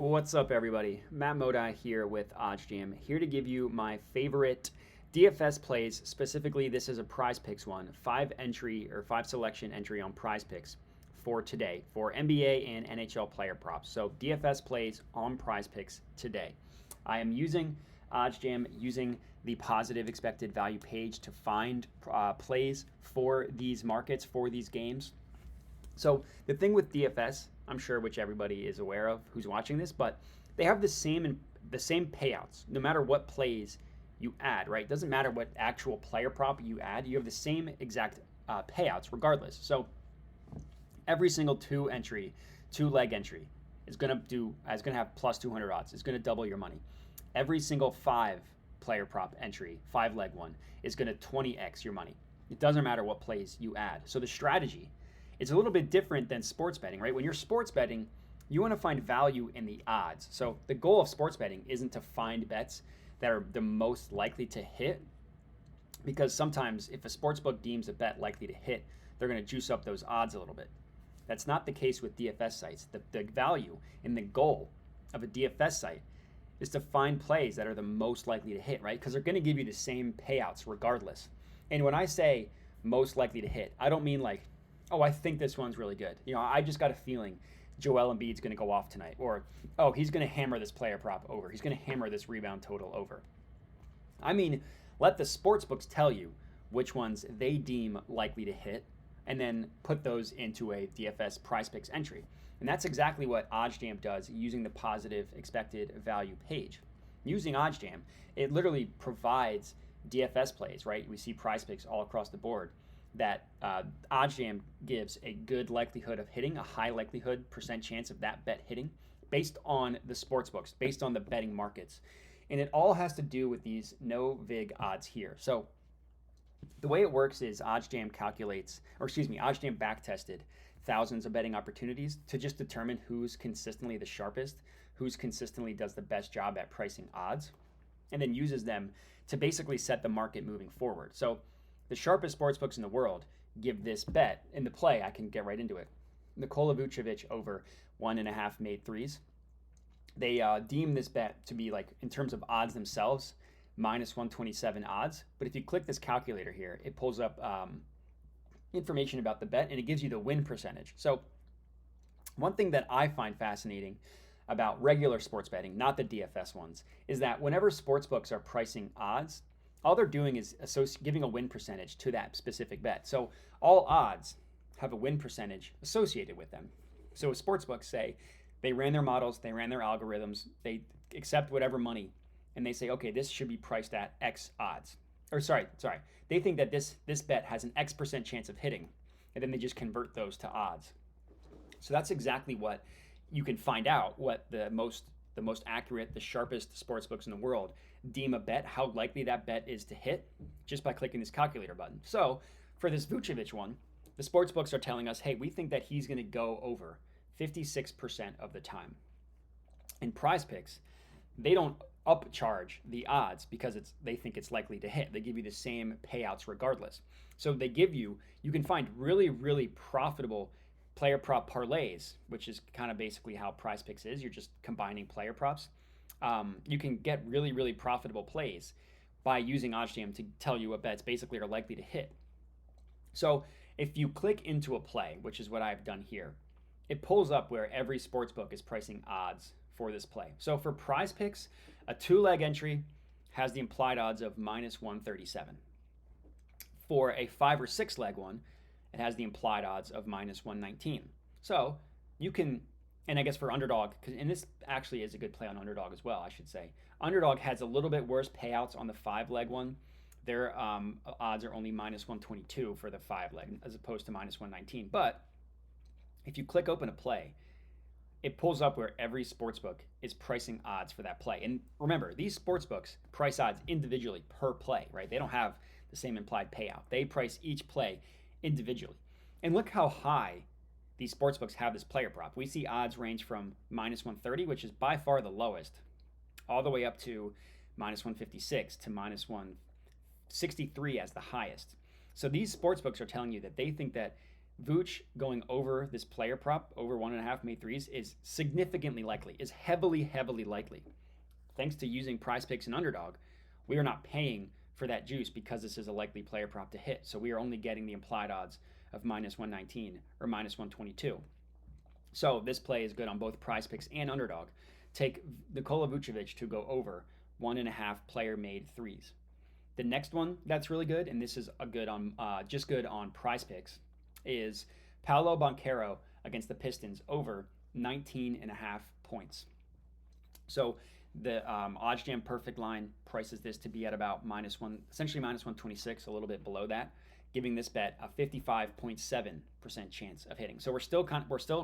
What's up, everybody? Matt Modi here with OddsJam, here to give you my favorite DFS plays. Specifically, this is a PrizePicks one, 5 selection entry on PrizePicks for today for NBA and NHL player props. So DFS plays on PrizePicks today. I am using OddsJam, using the positive expected value page to find plays for these markets, for these games. So the thing with DFS, I'm sure which everybody is aware of who's watching this, but they have the same payouts no matter what plays you add, right? It doesn't matter what actual player prop you add, you have the same exact payouts regardless. So every single two leg entry is gonna have plus 200 odds. It's gonna double your money. Every single 5 player prop entry, 5 leg one, is gonna 20x your money. It doesn't matter what plays you add. So the strategy, it's a little bit different than sports betting, right? When you're sports betting, you want to find value in the odds. So the goal of sports betting isn't to find bets that are the most likely to hit, because sometimes if a sportsbook deems a bet likely to hit, they're going to juice up those odds a little bit. That's not the case with DFS sites. The value and the goal of a DFS site is to find plays that are the most likely to hit, right? Because they're going to give you the same payouts regardless. And when I say most likely to hit, I don't mean like, oh, I think this one's really good. I just got a feeling Joel Embiid's going to go off tonight. Or, oh, he's going to hammer this player prop over. He's going to hammer this rebound total over. I mean, let the sports books tell you which ones they deem likely to hit, and then put those into a DFS PrizePicks entry. And that's exactly what OddsJam does using the positive expected value page. Using OddsJam, it literally provides DFS plays, right? We see PrizePicks all across the board that OddsJam gives a good likelihood of hitting, a high likelihood percent chance of that bet hitting based on the sports books, based on the betting markets. And it all has to do with these no vig odds here. So the way it works is OddsJam back tested thousands of betting opportunities to just determine who's consistently the sharpest, who's consistently does the best job at pricing odds, and then uses them to basically set the market moving forward. So the sharpest sportsbooks in the world give this bet in the play. I can get right into it. Nikola Vucevic over 1.5 made threes. They deem this bet to be, like, in terms of odds themselves, minus 127 odds. But if you click this calculator here, it pulls up information about the bet, and it gives you the win percentage. So one thing that I find fascinating about regular sports betting, not the DFS ones, is that whenever sportsbooks are pricing odds, all they're doing is giving a win percentage to that specific bet. So all odds have a win percentage associated with them. So sportsbooks say they ran their models, they ran their algorithms, they accept whatever money, and they say, okay, this should be priced at X odds. Or sorry. They think that this bet has an X% chance of hitting, and then they just convert those to odds. So that's exactly what you can find out what the most accurate, the sharpest sportsbooks in the world deem a bet, how likely that bet is to hit, just by clicking this calculator button. So for this Vucevic one, the sportsbooks are telling us, hey, we think that he's going to go over 56% of the time. In PrizePicks, they don't upcharge the odds because they think it's likely to hit. They give you the same payouts regardless. So you can find really, really profitable player prop parlays, which is kind of basically how PrizePicks is. You're just combining player props. You can get really, really profitable plays by using OddsJam to tell you what bets basically are likely to hit. So if you click into a play, which is what I've done here, it pulls up where every sportsbook is pricing odds for this play. So for PrizePicks, a 2-leg entry has the implied odds of minus 137. For a 5 or 6 leg one, it has the implied odds of minus 119. So you can, and I guess for underdog, and this actually is a good play on underdog as well, I should say. Underdog has a little bit worse payouts on the 5-leg one. Their odds are only minus 122 for the 5-leg as opposed to minus 119. But if you click open a play, it pulls up where every sportsbook is pricing odds for that play. And remember, these sportsbooks price odds individually per play, right? They don't have the same implied payout. They price each play individually. And look how high these sportsbooks have this player prop. We see odds range from minus 130, which is by far the lowest, all the way up to minus 156 to minus 163 as the highest. So these sportsbooks are telling you that they think that Vooch going over this player prop, over 1.5 made threes, is significantly likely, is heavily, heavily likely. Thanks to using PrizePicks and Underdog, we are not paying for that juice because this is a likely player prop to hit. So we are only getting the implied odds of -119 or -122. So this play is good on both PrizePicks and Underdog. Take Nikola Vucevic to go over 1.5 player made threes. The next one that's really good, and this is a good on just good on PrizePicks, is Paolo Banchero against the Pistons over 19.5 points. So the OddsJam perfect line prices this to be at about -1, essentially -126, a little bit below that, giving this bet a 55.7% chance of hitting. So we're still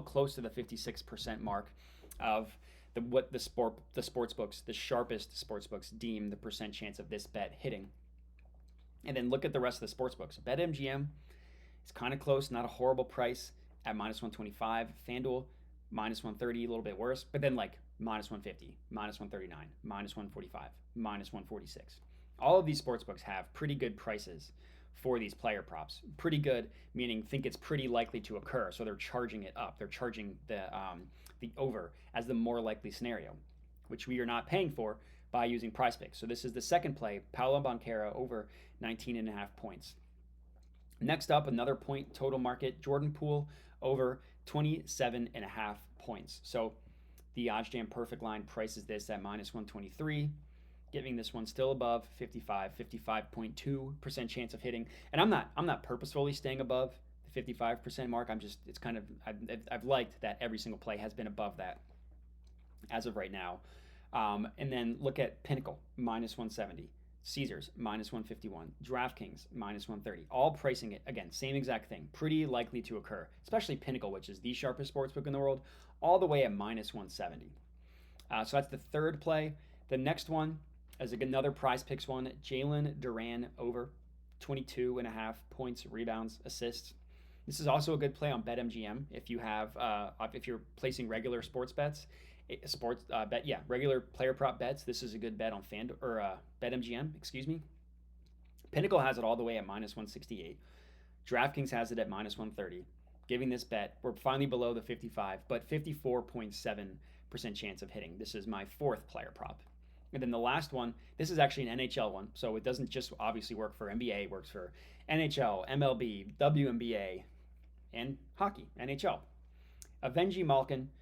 close to the 56% mark of what the sports books, the sharpest sports books, deem the percent chance of this bet hitting. And then look at the rest of the sports books. BetMGM is kind of close, not a horrible price at -125. FanDuel -130, a little bit worse, but then like -150, -139, -145, -146. All of these sports books have pretty good prices for these player props. Pretty good, meaning think it's pretty likely to occur. So they're charging it up. They're charging the over as the more likely scenario, which we are not paying for by using PrizePicks. So this is the second play, Paolo Banchero over 19.5 points. Next up, another point total market, Jordan Poole over 27.5 points. So the OddsJam perfect line prices this at -123, giving this one still above 55.2% chance of hitting. And I'm not purposefully staying above the 55% mark. I've liked that every single play has been above that as of right now. And then look at Pinnacle, -170. Caesars, -151. DraftKings, -130. All pricing it, again, same exact thing. Pretty likely to occur, especially Pinnacle, which is the sharpest sportsbook in the world, all the way at -170. So that's the third play. The next one is another PrizePicks one, Jalen Duran over 22.5 points, rebounds, assists. This is also a good play on BetMGM if you're placing regular sports bets. Regular player prop bets. This is a good bet on BetMGM, excuse me. Pinnacle has it all the way at -168. DraftKings has it at -130. Giving this bet, we're finally below the 55, but 54.7% chance of hitting. This is my fourth player prop. And then the last one, this is actually an NHL one, so it doesn't just obviously work for NBA, it works for NHL, MLB, WNBA, and hockey, NHL. Avengi Malkin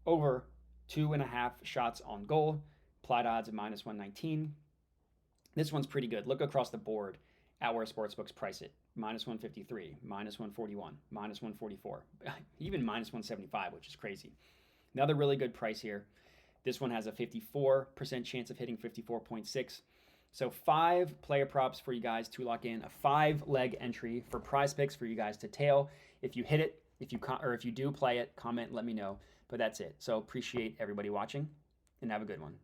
over 2.5 shots on goal, applied odds of -119. This one's pretty good. Look across the board at where sportsbooks price it. -153, -141, -144, even -175, which is crazy. Another really good price here. This one has a 54% chance of hitting, 54.6. So 5 player props for you guys to lock in, a 5-leg entry for PrizePicks for you guys to tail. If you hit it, if you do play it, comment, let me know. But that's it. So appreciate everybody watching and have a good one.